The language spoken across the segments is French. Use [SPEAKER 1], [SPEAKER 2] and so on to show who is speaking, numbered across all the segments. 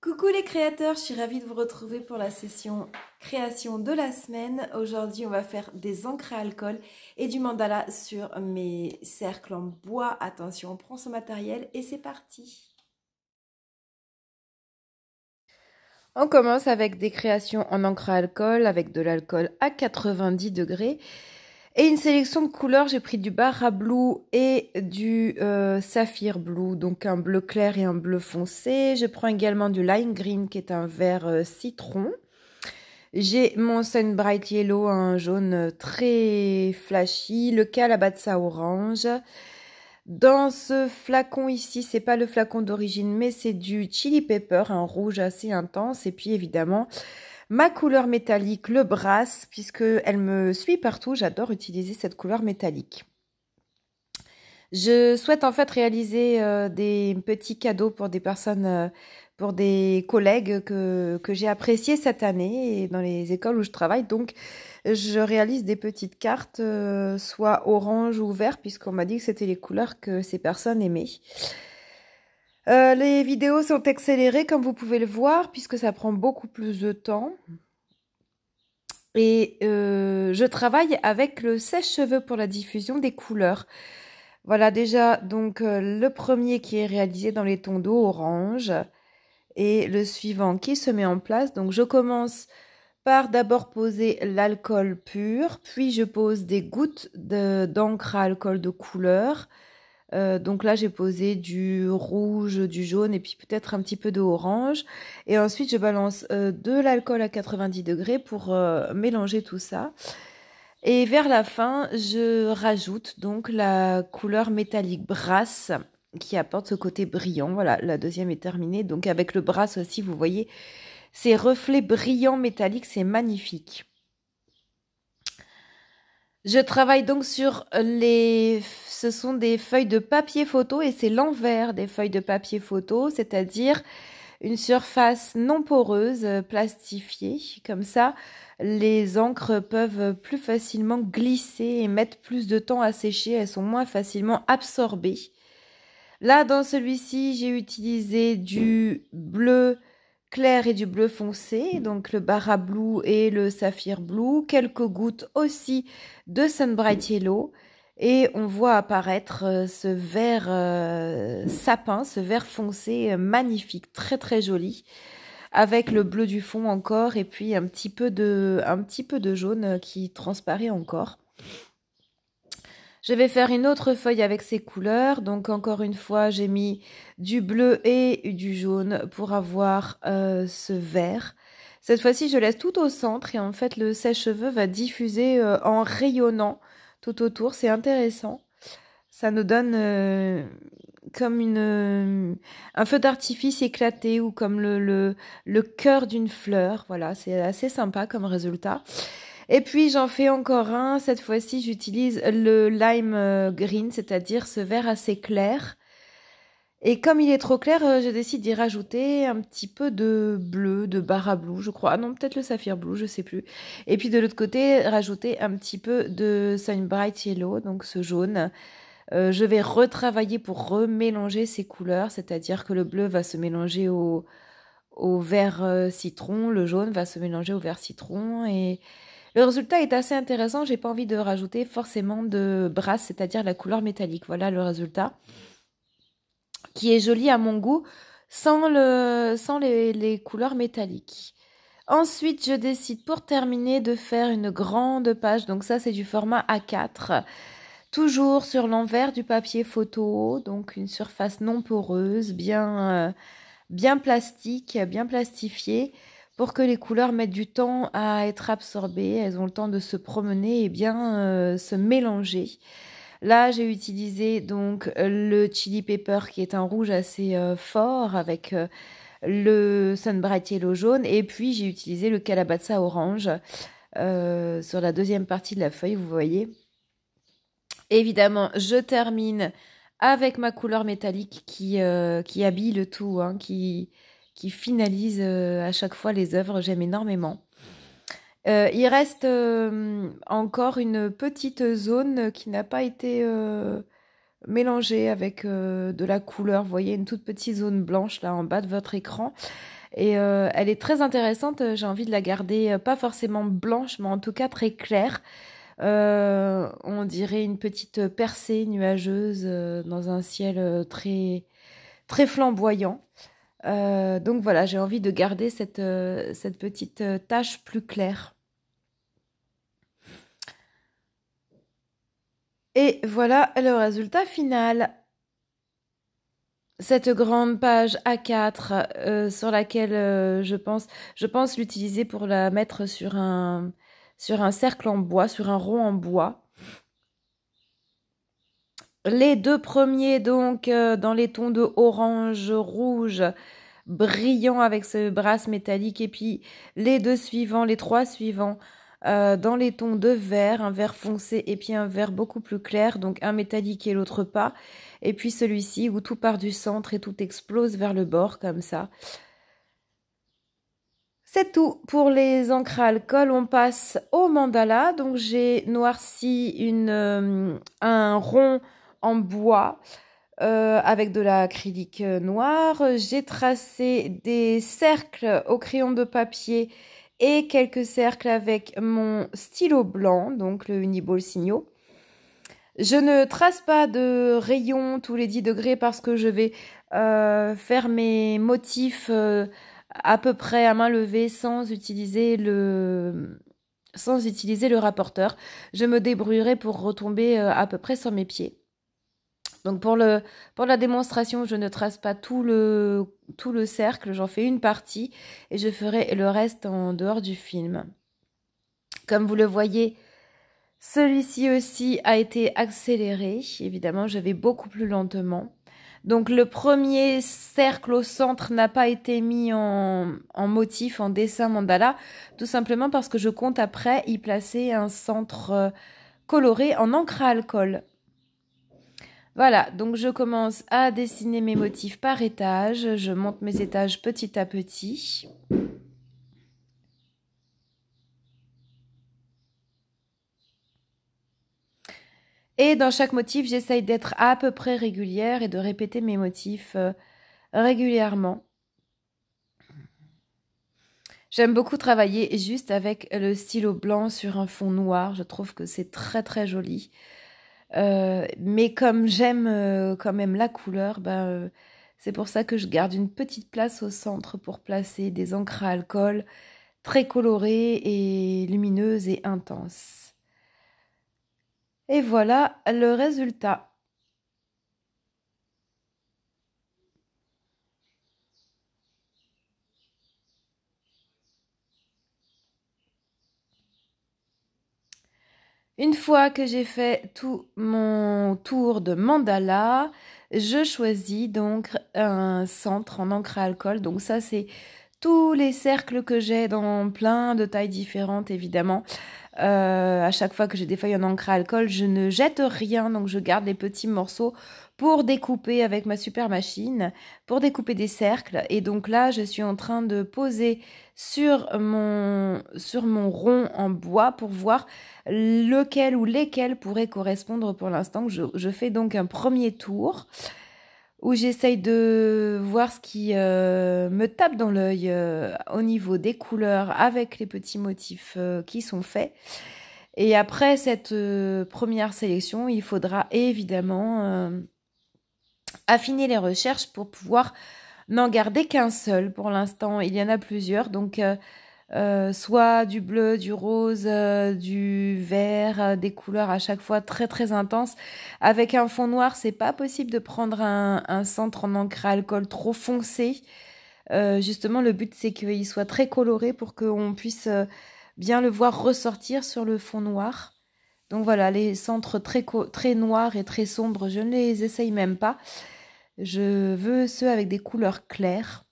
[SPEAKER 1] Coucou les créateurs, je suis ravie de vous retrouver pour la session création de la semaine. Aujourd'hui, on va faire des encres à alcool et du mandala sur mes cercles en bois. Attention, on prend son matériel et c'est parti. On commence avec des créations en encre à alcool avec de l'alcool à 90 degrés. Et une sélection de couleurs, j'ai pris du Barra Blue et du Saphir Blue, donc un bleu clair et un bleu foncé. Je prends également du Lime Green qui est un vert citron. J'ai mon Sun Bright Yellow, un jaune très flashy, le Calabaza orange. Dans ce flacon ici, c'est pas le flacon d'origine, mais c'est du Chili Pepper, un rouge assez intense. Et puis évidemment, ma couleur métallique, le Brass, puisque elle me suit partout. J'adore utiliser cette couleur métallique. Je souhaite en fait réaliser des petits cadeaux pour des personnes, pour des collègues que j'ai appréciés cette année et dans les écoles où je travaille. Donc, je réalise des petites cartes, soit orange ou vert, puisqu'on m'a dit que c'était les couleurs que ces personnes aimaient. Les vidéos sont accélérées, comme vous pouvez le voir, puisque ça prend beaucoup plus de temps. Et je travaille avec le sèche-cheveux pour la diffusion des couleurs. Voilà déjà donc le premier qui est réalisé dans les tons d'eau orange et le suivant qui se met en place. Donc je commence par d'abord poser l'alcool pur, puis je pose des gouttes d'encre à alcool de couleur. Donc là j'ai posé du rouge, du jaune et puis peut-être un petit peu d'orange. Et ensuite je balance de l'alcool à 90 degrés pour mélanger tout ça. Et vers la fin, je rajoute donc la couleur métallique Brass qui apporte ce côté brillant. Voilà, la deuxième est terminée. Donc avec le Brass aussi, vous voyez ces reflets brillants métalliques, c'est magnifique. Je travaille donc sur ce sont des feuilles de papier photo et c'est l'envers des feuilles de papier photo, c'est-à-dire une surface non poreuse, plastifiée. Comme ça, les encres peuvent plus facilement glisser et mettre plus de temps à sécher. Elles sont moins facilement absorbées. Là, dans celui-ci, j'ai utilisé du bleu clair et du bleu foncé, donc le Barra Blue et le Saphir Blue. Quelques gouttes aussi de Sun Bright Yellow. Et on voit apparaître ce vert sapin, ce vert foncé magnifique, très très joli, avec le bleu du fond encore et puis un petit peu de jaune qui transparaît encore. Je vais faire une autre feuille avec ces couleurs, donc encore une fois j'ai mis du bleu et du jaune pour avoir ce vert. Cette fois-ci je laisse tout au centre et en fait le sèche-cheveux va diffuser en rayonnant tout autour, c'est intéressant. Ça nous donne comme un feu d'artifice éclaté ou comme le cœur d'une fleur. Voilà, c'est assez sympa comme résultat. Et puis j'en fais encore un. Cette fois-ci, j'utilise le lime green, c'est-à-dire ce vert assez clair. Et comme il est trop clair, je décide d'y rajouter un petit peu de bleu, de Barra Blue, je crois. Ah non, peut-être le Saphir Blue, je sais plus. Et puis de l'autre côté, rajouter un petit peu de Sun Bright Yellow, donc ce jaune. Je vais retravailler pour remélanger ces couleurs, c'est-à-dire que le bleu va se mélanger au vert citron, le jaune va se mélanger au vert citron et le résultat est assez intéressant. J'ai pas envie de rajouter forcément de brasse, c'est-à-dire la couleur métallique. Voilà le résultat qui est joli à mon goût sans les couleurs métalliques. Ensuite, je décide pour terminer de faire une grande page. Donc ça, c'est du format A4. Toujours sur l'envers du papier photo, donc une surface non poreuse, bien plastique, bien plastifiée, pour que les couleurs mettent du temps à être absorbées. Elles ont le temps de se promener et bien se mélanger. Là, j'ai utilisé donc le Chili Pepper qui est un rouge assez fort avec le Sun Bright Yellow jaune. Et puis, j'ai utilisé le Calabaza orange sur la deuxième partie de la feuille, vous voyez. Évidemment, je termine avec ma couleur métallique qui habille le tout, hein, qui finalise à chaque fois les œuvres. J'aime énormément. Il reste encore une petite zone qui n'a pas été mélangé avec de la couleur. Vous voyez une toute petite zone blanche là en bas de votre écran. Et elle est très intéressante. J'ai envie de la garder pas forcément blanche, mais en tout cas très claire. On dirait une petite percée nuageuse dans un ciel très flamboyant. Donc voilà, j'ai envie de garder cette petite tache plus claire. Et voilà le résultat final. Cette grande page A4 sur laquelle je pense l'utiliser pour la mettre sur un cercle en bois, sur un rond en bois. Les deux premiers donc dans les tons de orange, rouge, brillant avec ce brasse métallique, et puis les deux suivants, les trois suivants dans les tons de vert, un vert foncé et puis un vert beaucoup plus clair, donc un métallique et l'autre pas, et puis celui-ci où tout part du centre et tout explose vers le bord comme ça. C'est tout pour les encres à alcool. On passe au mandala. Donc j'ai noirci un rond en bois avec de l'acrylique noir. J'ai tracé des cercles au crayon de papier et quelques cercles avec mon stylo blanc, donc le Uniball Signo. Je ne trace pas de rayons tous les 10 degrés parce que je vais faire mes motifs à peu près à main levée sans utiliser le rapporteur. Je me débrouillerai pour retomber à peu près sur mes pieds. Donc pour la démonstration, je ne trace pas tout le cercle, j'en fais une partie et je ferai le reste en dehors du film. Comme vous le voyez, celui-ci aussi a été accéléré. Évidemment, je vais beaucoup plus lentement. Donc le premier cercle au centre n'a pas été mis en motif, en dessin mandala, tout simplement parce que je compte après y placer un centre coloré en encre à alcool. Voilà, donc je commence à dessiner mes motifs par étage. Je monte mes étages petit à petit. Et dans chaque motif, j'essaye d'être à peu près régulière et de répéter mes motifs régulièrement. J'aime beaucoup travailler juste avec le stylo blanc sur un fond noir. Je trouve que c'est très très joli. Mais comme j'aime quand même la couleur, c'est pour ça que je garde une petite place au centre pour placer des encres à alcool très colorées et lumineuses et intenses. Et voilà le résultat. Une fois que j'ai fait tout mon tour de mandala, je choisis donc un centre en encre à alcool. Donc ça, c'est tous les cercles que j'ai dans plein de tailles différentes, évidemment. À chaque fois que j'ai des feuilles en encre à alcool, je ne jette rien, donc je garde les petits morceaux pour découper avec ma super machine, pour découper des cercles. Et donc là, je suis en train de poser sur mon rond en bois pour voir lequel ou lesquels pourraient correspondre pour l'instant. Je fais donc un premier tour où j'essaye de voir ce qui me tape dans l'œil au niveau des couleurs avec les petits motifs qui sont faits. Et après cette première sélection, il faudra évidemment affiner les recherches pour pouvoir n'en garder qu'un seul. Pour l'instant, il y en a plusieurs, donc soit du bleu, du rose, du vert, des couleurs à chaque fois très très intenses. Avec un fond noir, c'est pas possible de prendre un centre en encre à alcool trop foncé. Justement, le but c'est qu'il soit très coloré pour qu'on puisse bien le voir ressortir sur le fond noir. Donc voilà, les centres très noirs et très sombres, je ne les essaye même pas. Je veux ceux avec des couleurs claires.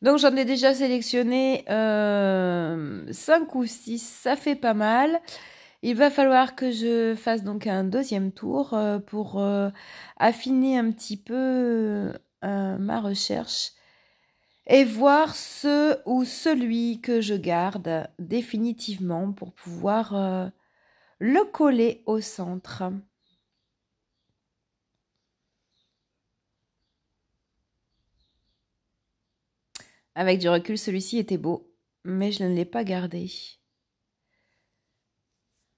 [SPEAKER 1] Donc j'en ai déjà sélectionné 5 ou 6, ça fait pas mal. Il va falloir que je fasse donc un deuxième tour pour affiner un petit peu ma recherche et voir ce ou celui que je garde définitivement pour pouvoir le coller au centre. Avec du recul, celui-ci était beau, mais je ne l'ai pas gardé.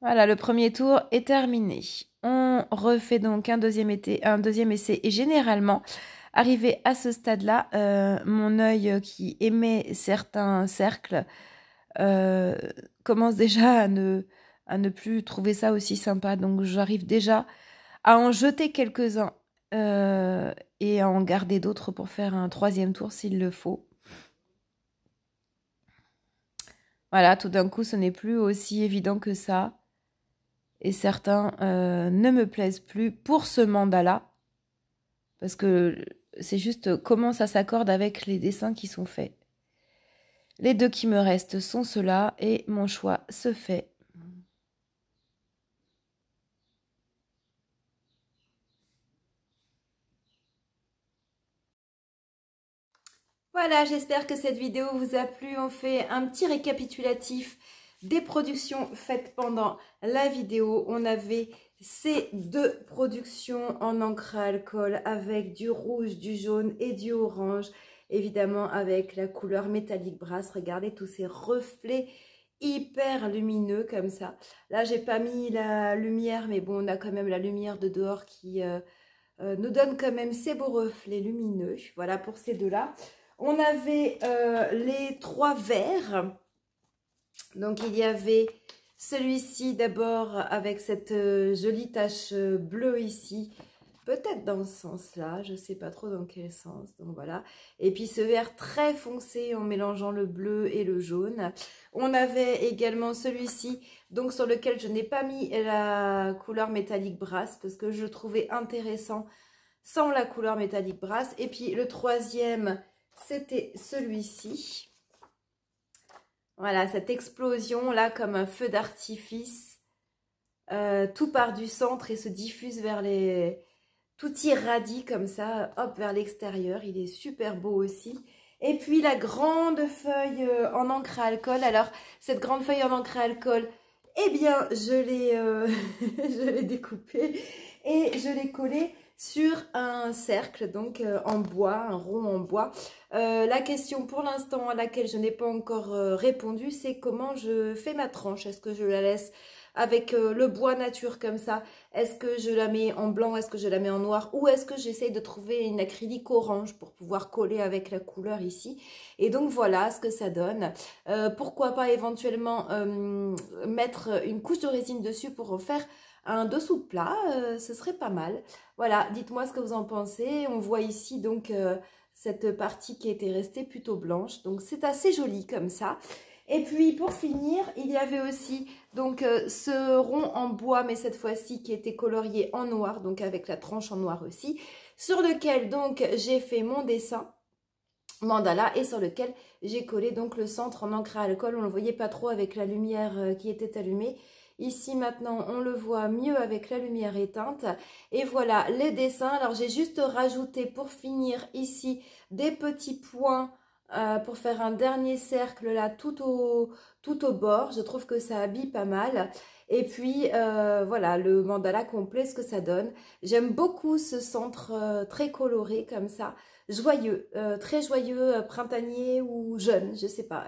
[SPEAKER 1] Voilà, le premier tour est terminé. On refait donc un deuxième essai et généralement, arrivé à ce stade-là, mon œil qui émet certains cercles commence déjà à ne plus trouver ça aussi sympa. Donc j'arrive déjà à en jeter quelques-uns et à en garder d'autres pour faire un troisième tour s'il le faut. Voilà, tout d'un coup, ce n'est plus aussi évident que ça. Et certains ne me plaisent plus pour ce mandala. Parce que c'est juste comment ça s'accorde avec les dessins qui sont faits. Les deux qui me restent sont ceux-là et mon choix se fait. Voilà, j'espère que cette vidéo vous a plu. On fait un petit récapitulatif des productions faites pendant la vidéo. On avait ces 2 productions en encre à alcool avec du rouge, du jaune et du orange. Évidemment avec la couleur métallique brass. Regardez tous ces reflets hyper lumineux comme ça. Là, j'ai pas mis la lumière, mais bon, on a quand même la lumière de dehors qui nous donne quand même ces beaux reflets lumineux. Voilà pour ces deux-là. On avait les 3 verres. Donc, il y avait celui-ci d'abord avec cette jolie tache bleue ici. Peut-être dans ce sens-là, je ne sais pas trop dans quel sens. Donc, voilà. Et puis, ce vert très foncé en mélangeant le bleu et le jaune. On avait également celui-ci, donc sur lequel je n'ai pas mis la couleur métallique brass parce que je trouvais intéressant sans la couleur métallique brass. Et puis, le troisième, c'était celui-ci. Voilà, cette explosion là comme un feu d'artifice. Tout part du centre et se diffuse vers les... Tout irradie comme ça, hop, vers l'extérieur. Il est super beau aussi. Et puis la grande feuille en encre à alcool. Alors, cette grande feuille en encre à alcool, eh bien, je l'ai découpée et je l'ai collée sur un cercle, donc en bois, un rond en bois. La question pour l'instant à laquelle je n'ai pas encore répondu, c'est comment je fais ma tranche. Est-ce que je la laisse avec le bois nature comme ça? Est-ce que je la mets en blanc? Est-ce que je la mets en noir? Ou est-ce que j'essaye de trouver une acrylique orange pour pouvoir coller avec la couleur ici? Et donc voilà ce que ça donne. Pourquoi pas éventuellement mettre une couche de résine dessus pour en faire un dessous de plat, ce serait pas mal. Voilà, dites-moi ce que vous en pensez. On voit ici donc cette partie qui était restée plutôt blanche. Donc c'est assez joli comme ça. Et puis pour finir, il y avait aussi donc ce rond en bois, mais cette fois-ci qui était colorié en noir, donc avec la tranche en noir aussi, sur lequel donc j'ai fait mon dessin mandala et sur lequel j'ai collé donc le centre en encre à alcool. On ne le voyait pas trop avec la lumière qui était allumée. Ici maintenant on le voit mieux avec la lumière éteinte. Et voilà les dessins. Alors j'ai juste rajouté pour finir ici des petits points pour faire un dernier cercle là tout au bord. Je trouve que ça habille pas mal. Et puis voilà le mandala complet, ce que ça donne. J'aime beaucoup ce centre très coloré comme ça. Joyeux, très joyeux, printanier ou jeune, je sais pas.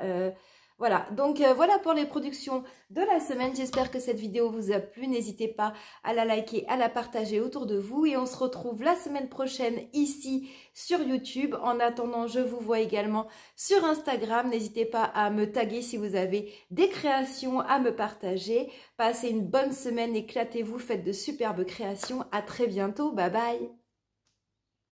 [SPEAKER 1] Voilà, donc voilà pour les productions de la semaine. J'espère que cette vidéo vous a plu. N'hésitez pas à la liker, à la partager autour de vous. Et on se retrouve la semaine prochaine ici sur YouTube. En attendant, je vous vois également sur Instagram. N'hésitez pas à me taguer si vous avez des créations à me partager. Passez une bonne semaine, éclatez-vous, faites de superbes créations. À très bientôt, bye bye.